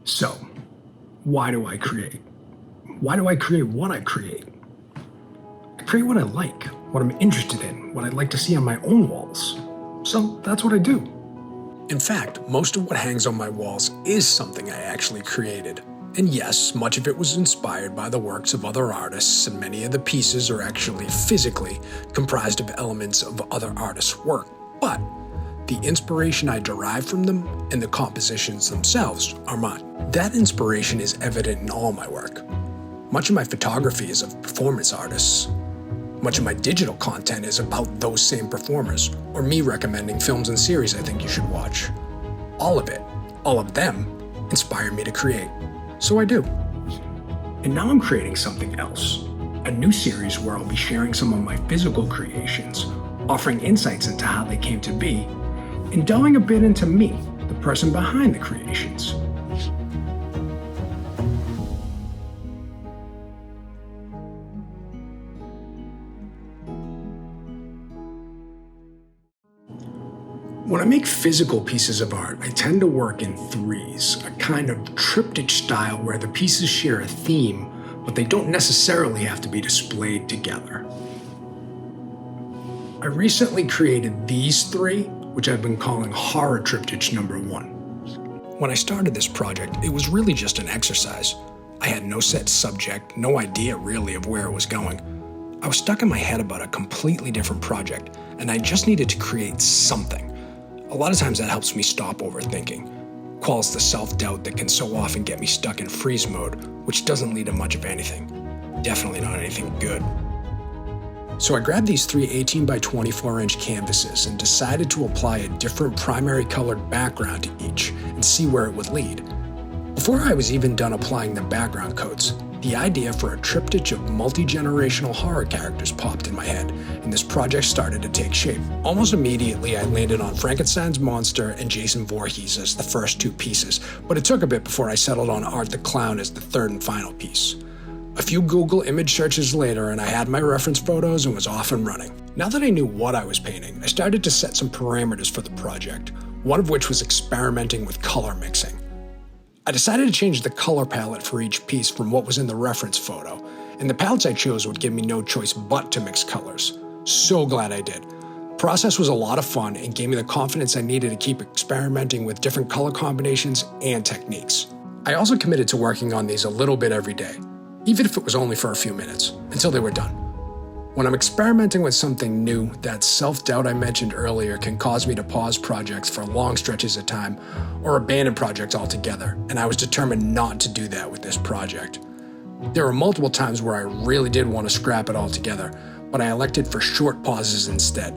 So, why do I create? Why do I create what I create? I create what I like, what I'm interested in, what I'd like to see on my own walls. So that's what I do. In fact, most of what hangs on my walls is something I actually created. And yes, much of it was inspired by the works of other artists, and many of the pieces are actually physically comprised of elements of other artists' work. But the inspiration I derive from them and the compositions themselves are mine. That inspiration is evident in all my work. Much of my photography is of performance artists. Much of my digital content is about those same performers, or me recommending films and series I think you should watch. All of it, all of them, inspire me to create. So I do. And now I'm creating something else. A new series where I'll be sharing some of my physical creations, offering insights into how they came to be, and delving a bit into me, the person behind the creations. When I make physical pieces of art, I tend to work in threes, a kind of triptych style where the pieces share a theme, but they don't necessarily have to be displayed together. I recently created these three, which I've been calling horror triptych number 1. When I started this project, it was really just an exercise. I had no set subject, no idea really of where it was going. I was stuck in my head about a completely different project, and I just needed to create something. A lot of times that helps me stop overthinking, quells the self-doubt that can so often get me stuck in freeze mode, which doesn't lead to much of anything. Definitely not anything good. So I grabbed these three 18 by 24 inch canvases and decided to apply a different primary colored background to each and see where it would lead. Before I was even done applying the background coats, the idea for a triptych of multi-generational horror characters popped in my head, and this project started to take shape. Almost immediately, I landed on Frankenstein's monster and Jason Voorhees as the first two pieces, but it took a bit before I settled on Art the Clown as the third and final piece. A few Google image searches later, and I had my reference photos and was off and running. Now that I knew what I was painting, I started to set some parameters for the project, one of which was experimenting with color mixing. I decided to change the color palette for each piece from what was in the reference photo, and the palettes I chose would give me no choice but to mix colors. So glad I did. The process was a lot of fun and gave me the confidence I needed to keep experimenting with different color combinations and techniques. I also committed to working on these a little bit every day, even if it was only for a few minutes, until they were done. When I'm experimenting with something new, that self-doubt I mentioned earlier can cause me to pause projects for long stretches of time or abandon projects altogether, and I was determined not to do that with this project. There were multiple times where I really did want to scrap it altogether, but I elected for short pauses instead,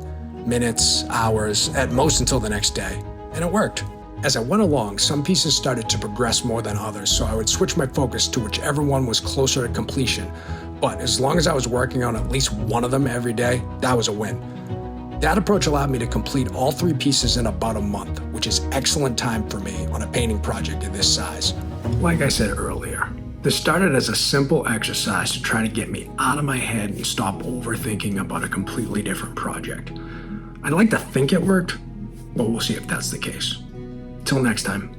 minutes, hours, at most until the next day, and it worked. As I went along, some pieces started to progress more than others, so I would switch my focus to whichever one was closer to completion. But as long as I was working on at least one of them every day, that was a win. That approach allowed me to complete all three pieces in about a month, which is excellent time for me on a painting project of this size. Like I said earlier, this started as a simple exercise to try to get me out of my head and stop overthinking about a completely different project. I'd like to think it worked, but we'll see if that's the case. Till next time.